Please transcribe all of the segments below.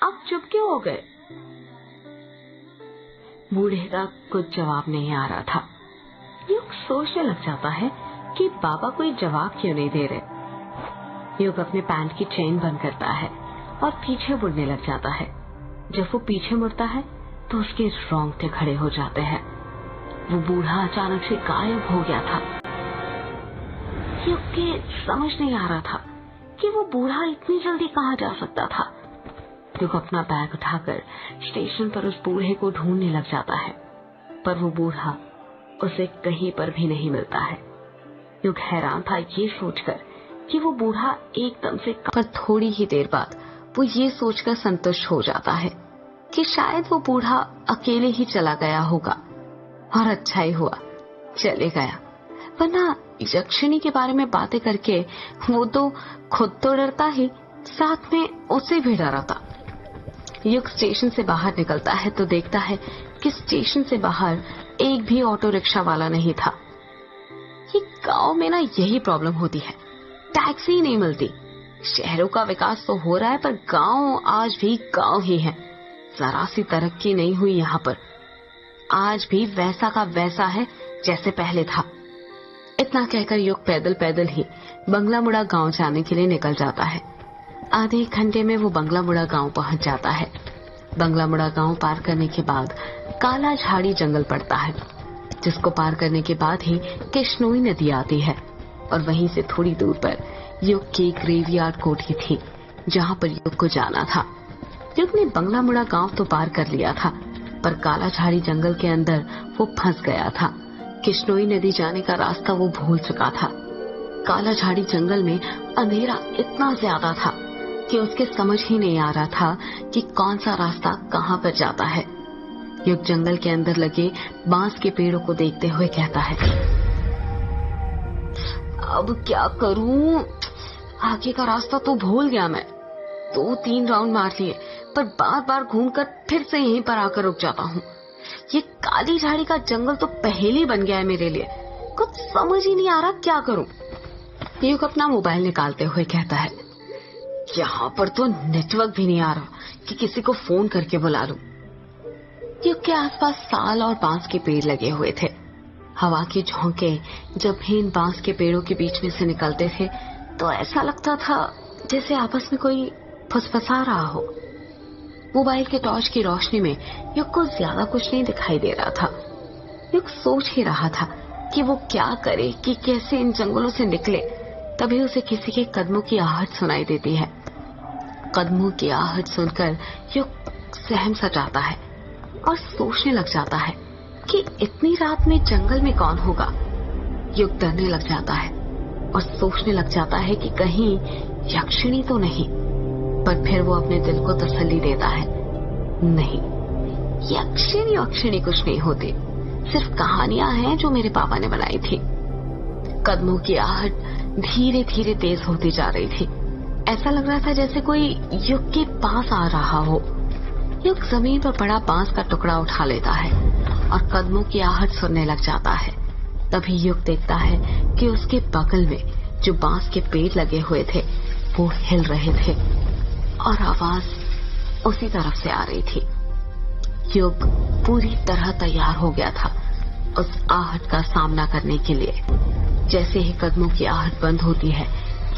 आप चुप क्यों हो गए? बूढ़े का कुछ जवाब नहीं आ रहा था। युग सोचने लग जाता है कि बाबा कोई जवाब क्यों नहीं दे रहे। युग अपने पैंट की चेन बंद करता है और पीछे मुड़ने लग जाता है। जब वो पीछे मुड़ता है तो उसके रोंगटे खड़े हो जाते हैं। वो बूढ़ा अचानक से गायब हो गया था। युग के समझ नहीं आ रहा था कि वो बूढ़ा इतनी जल्दी कहाँ जा सकता था। युग अपना बैग उठाकर स्टेशन पर उस बूढ़े को ढूंढने लग जाता है, पर वो बूढ़ा उसे कहीं पर भी नहीं मिलता है। युग हैरान था ये सोचकर कि वो बूढ़ा एकदम से, पर थोड़ी ही देर बाद वो ये सोचकर संतुष्ट हो जाता है कि शायद वो बूढ़ा अकेले ही चला गया होगा। और अच्छा ही हुआ चले गया, वरना यक्षिणी के बारे में बातें करके वो तो खुद तो डरता ही, साथ में उसे भी डराता। युग स्टेशन से बाहर निकलता है तो देखता है कि स्टेशन से बाहर एक भी ऑटो रिक्शा वाला नहीं था। ये गांव में ना यही प्रॉब्लम होती है, टैक्सी ही नहीं मिलती। शहरों का विकास तो हो रहा है पर गांव आज भी गांव ही है, जरा सी तरक्की नहीं हुई यहाँ पर। आज भी वैसा का वैसा है जैसे पहले था। इतना कहकर युग पैदल पैदल ही बंगला मुड़ा गांव जाने के लिए निकल जाता है। आधे एक घंटे में वो बंगला मुड़ा गांव पहुंच जाता है। बंगला मुड़ा गांव पार करने के बाद काला झाड़ी जंगल पड़ता है, जिसको पार करने के बाद ही किश्नोई नदी आती है। और वहीं से थोड़ी दूर पर युग की ग्रेवयार्ड कोठी थी, जहां पर युग को जाना था। युग ने बंगला मुड़ा गांव तो पार कर लिया था, पर काला झाड़ी जंगल के अंदर वो फंस गया था। किश्नोई नदी जाने का रास्ता वो भूल चुका था। काला झाड़ी जंगल में अंधेरा इतना ज्यादा था कि उसके समझ ही नहीं आ रहा था कि कौन सा रास्ता कहां पर जाता है। युग जंगल के अंदर लगे बांस के पेड़ों को देखते हुए कहता है, अब क्या करूं? आगे का रास्ता तो भूल गया मैं। 2-3 राउंड मार लिए, पर बार बार घूमकर फिर से यहीं पर आकर रुक जाता हूँ। ये काली झाड़ी का जंगल तो पहेली बन गया है मेरे लिए, कुछ समझ ही नहीं आ रहा क्या करूं। युग अपना मोबाइल निकालते हुए कहता है, यहाँ पर तो नेटवर्क भी नहीं आ रहा कि किसी को फोन करके बुला लूं। युग के आसपास साल और बांस के पेड़ लगे हुए थे। हवा के झोंके जब भी इन बांस के पेड़ों के बीच में से निकलते थे तो ऐसा लगता था जैसे आपस में कोई फुसफुसा रहा हो। मोबाइल के टॉर्च की रोशनी में युग को ज्यादा कुछ नहीं दिखाई दे रहा था। युग सोच ही रहा था कि वो क्या करे, कि कैसे इन जंगलों से निकले। तभी उसे किसी के कदमों की आहट सुनाई देती है। कदमों की आहट सुनकर युग सहम सा जाता है और सोचने लग जाता है कि इतनी रात में जंगल में कौन होगा। युग डरने लग जाता है और सोचने लग जाता है कि कहीं यक्षिणी तो नहीं। पर फिर वो अपने दिल को तसल्ली देता है, नहीं, यक्षिणी कुछ नहीं होती, सिर्फ कहानियां हैं जो मेरे पापा ने बनाई थी। कदमों की आहट धीरे धीरे तेज होती जा रही थी। ऐसा लग रहा था जैसे कोई युग के पास आ रहा हो। युग जमीन पर पड़ा बांस का टुकड़ा उठा लेता है और कदमों की आहट सुनने लग जाता है। तभी युग देखता है कि उसके बगल में जो बांस के पेड़ लगे हुए थे वो हिल रहे थे और आवाज उसी तरफ से आ रही थी। युग पूरी तरह तैयार हो गया था उस आहट का सामना करने के लिए। जैसे ही कदमों की आहट बंद होती है,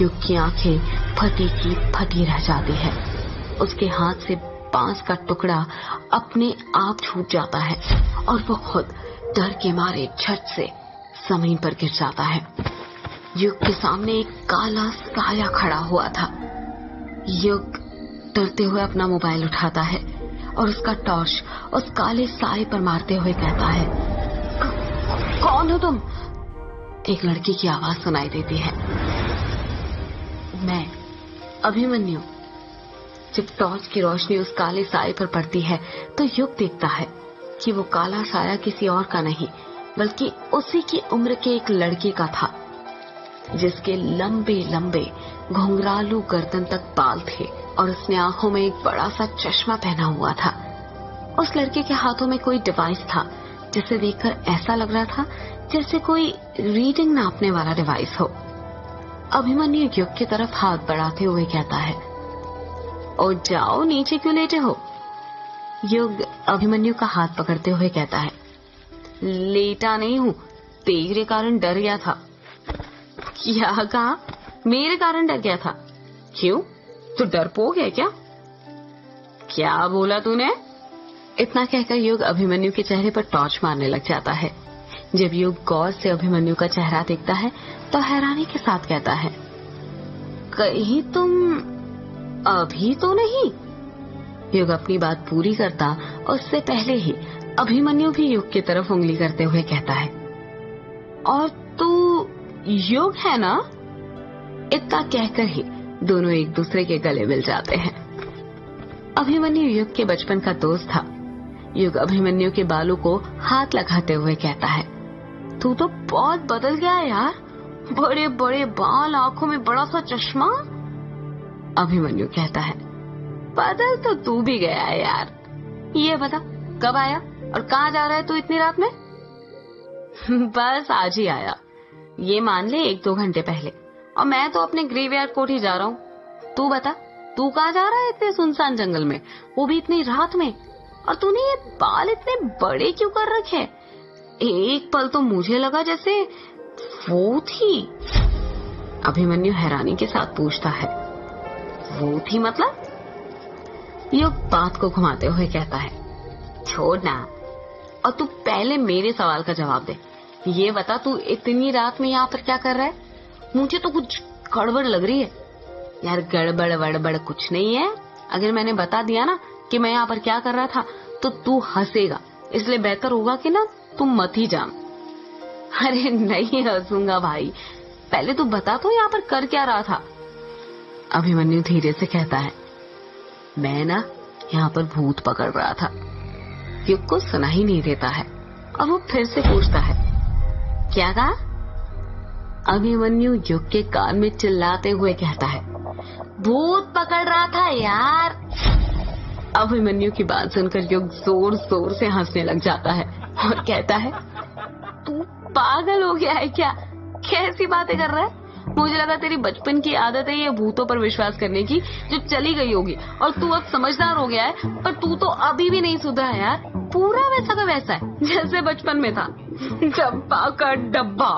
युग की आंखें फटी की फटी रह जाती है। उसके हाथ से बांस का टुकड़ा अपने आप छूट जाता है और वो खुद डर के मारे झट से जमीन पर गिर जाता है। युग के सामने एक काला साया खड़ा हुआ था। युग डरते हुए अपना मोबाइल उठाता है और उसका टॉर्च उस काले साए पर मारते हुए कहता है, कौन हो तुम? एक लड़की की आवाज सुनाई देती है, मैं अभिमन्यु। जब टॉर्च की रोशनी उस काले साए पर पड़ती है तो युग देखता है कि वो काला साया किसी और का नहीं बल्कि उसी की उम्र के एक लड़के का था, जिसके लंबे लंबे घुंघरालू गर्दन तक बाल थे और उसने आंखों में एक बड़ा सा चश्मा पहना हुआ था। उस लड़के के हाथों में कोई डिवाइस था जिसे देखकर ऐसा लग रहा था जैसे कोई रीडिंग नापने वाला डिवाइस हो। अभिमन्यु युग की तरफ हाथ बढ़ाते हुए कहता है, और जाओ, नीचे क्यों लेटे हो? युग अभिमन्यु का हाथ पकड़ते हुए कहता है, लेटा नहीं हूँ, तेरे कारण डर गया था। क्या कहा? मेरे कारण डर गया था? क्यों, तू डरपोक है क्या? क्या बोला तूने? इतना कहकर युग अभिमन्यु के चेहरे पर टॉर्च मारने लग जाता है। जब युग गौर से अभिमन्यु का चेहरा देखता है तो हैरानी के साथ कहता है, कहीं तुम अभी तो नहीं? युग अपनी बात पूरी करता उससे पहले ही अभिमन्यु भी युग की तरफ उंगली करते हुए कहता है, और तू युग है ना? इतना कहकर ही दोनों एक दूसरे के गले मिल जाते हैं। अभिमन्यु युग के बचपन का दोस्त था। युग अभिमन्यु के बालों को हाथ लगाते हुए कहता है, तू तो बहुत बदल गया यार, बड़े बड़े बाल, आंखों में बड़ा सा चश्मा। अभिमन्यु कहता है, बदल तो तू भी गया है यार। ये बता, कब आया और कहाँ जा रहा है तू इतनी रात में? बस आज ही आया, ये मान ले 1-2 घंटे पहले, और मैं तो अपने ग्रेवयार्ड कोर्ट ही जा रहा हूँ। तू बता, तू कहाँ जा रहा है इतने सुनसान जंगल में, वो भी इतनी रात में? और तूने ये बाल इतने बड़े क्यों कर रखे? एक पल तो मुझे लगा जैसे वो थी। अभिमन्यु हैरानी के साथ पूछता है, वो थी मतलब? युग बात को घुमाते हुए कहता है, छोड़ ना, और तू पहले मेरे सवाल का जवाब दे। ये बता, तू इतनी रात में यहाँ पर क्या कर रहा है? मुझे तो कुछ गड़बड़ लग रही है। यार गड़बड़ वड़बड़ कुछ नहीं है। अगर मैंने बता दिया ना कि मैं यहाँ पर क्या कर रहा था तो तू हंसेगा, इसलिए बेहतर होगा कि ना तुम मत ही जान। अरे नहीं हंसूंगा भाई, पहले तू बता तो यहाँ पर कर क्या रहा था? अभिमन्यु धीरे से कहता है, मैं ना यहाँ पर भूत पकड़ रहा था। युग को सुना ही नहीं देता है और वो फिर से पूछता है, क्या कहा? अभिमन्यु युग के कान में चिल्लाते हुए कहता है, भूत पकड़ रहा था यार। अभिमन्यु की बात सुनकर युग जोर जोर से हंसने लग जाता है और कहता है, तू पागल हो गया है क्या? कैसी बातें कर रहा है? मुझे लगा तेरी बचपन की आदत है ये भूतों पर विश्वास करने की, जो चली गई होगी, और तू अब समझदार हो गया है, पर तू तो अभी भी नहीं सुधरा है यार। पूरा वैसा का वैसा है जैसे बचपन में था। डब्बा का डब्बा।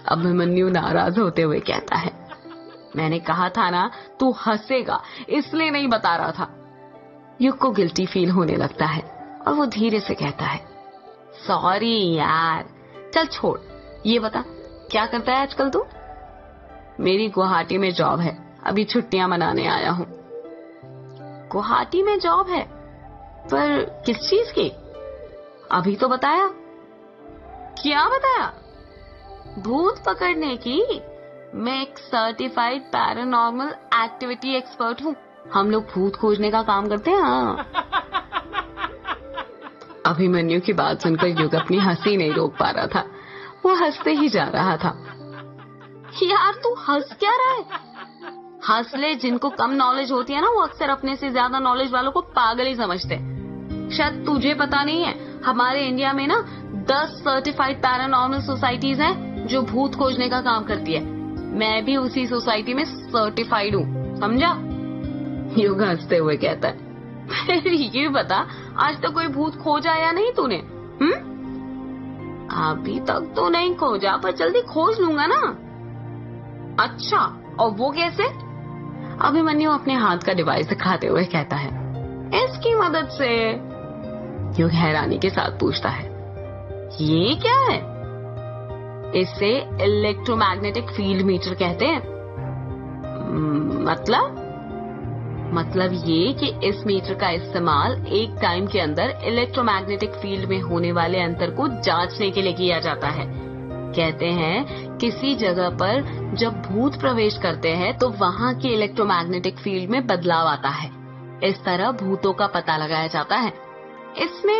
अभिमन्यु नाराज होते हुए कहता है, मैंने कहा था ना तू हंसेगा, इसलिए नहीं बता रहा था। युग को गिल्टी फील होने लगता है और वो धीरे से कहता है, सॉरी यार, चल छोड़। ये बता, क्या करता है आजकल तू? मेरी गुवाहाटी में जॉब है, अभी छुट्टियां मनाने आया हूँ। गुवाहाटी में जॉब है? पर किस चीज की? अभी तो बताया। क्या बताया? भूत पकड़ने की। मैं एक सर्टिफाइड पैरानॉर्मल एक्टिविटी एक्सपर्ट हूँ। हम लोग भूत खोजने का काम करते हैं। हाँ। अभिमन्यु की बात सुनकर युग अपनी हंसी नहीं रोक पा रहा था, वो हंसते ही जा रहा था। यार तू हंस क्या रहा है? हंस ले, जिनको कम नॉलेज होती है ना वो अक्सर अपने से ज्यादा नॉलेज वालों को पागल ही समझते हैं। शायद तुझे पता नहीं है, हमारे इंडिया में ना 10 सर्टिफाइड पैरानॉर्मल सोसाइटीज हैं जो भूत खोजने का काम करती है। मैं भी उसी सोसाइटी में सर्टिफाइड हूँ, समझा? युग हंसते हुए कहता है, ये बता, आज तक कोई भूत खोजा या नहीं तूने? अभी तक तो नहीं खोजा, पर जल्दी खोज लूंगा ना। अच्छा, और वो कैसे? अभिमन्यु अपने हाथ का डिवाइस दिखाते हुए कहता है, इसकी मदद से। युग हैरानी के साथ पूछता है, ये क्या है? इसे इलेक्ट्रोमैग्नेटिक फील्ड मीटर कहते हैं। मतलब ये कि इस मीटर का इस्तेमाल एक टाइम के अंदर इलेक्ट्रोमैग्नेटिक फील्ड में होने वाले अंतर को जांचने के लिए किया जाता है। कहते हैं किसी जगह पर जब भूत प्रवेश करते हैं तो वहाँ की इलेक्ट्रोमैग्नेटिक फील्ड में बदलाव आता है। इस तरह भूतों का पता लगाया जाता है। इसमें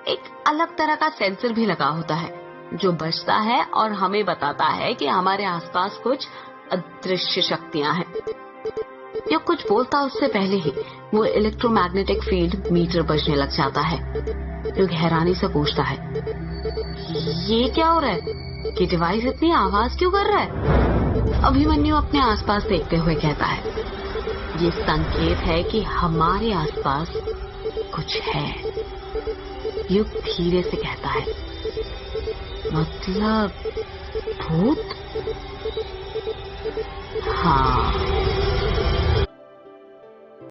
एक अलग तरह का सेंसर भी लगा होता है जो बजता है और हमें बताता है कि हमारे आसपास कुछ अदृश्य शक्तियां हैं। या कुछ बोलता उससे पहले ही वो इलेक्ट्रोमैग्नेटिक फील्ड मीटर बजने लग जाता है। युग हैरानी से पूछता है, ये क्या हो रहा है? कि डिवाइस इतनी आवाज क्यों कर रहा है? अभिमन्यु अपने आसपास देखते हुए कहता है, ये संकेत है कि हमारे आसपास कुछ है। युग धीरे से कहता है, मतलब भूत? हाँ,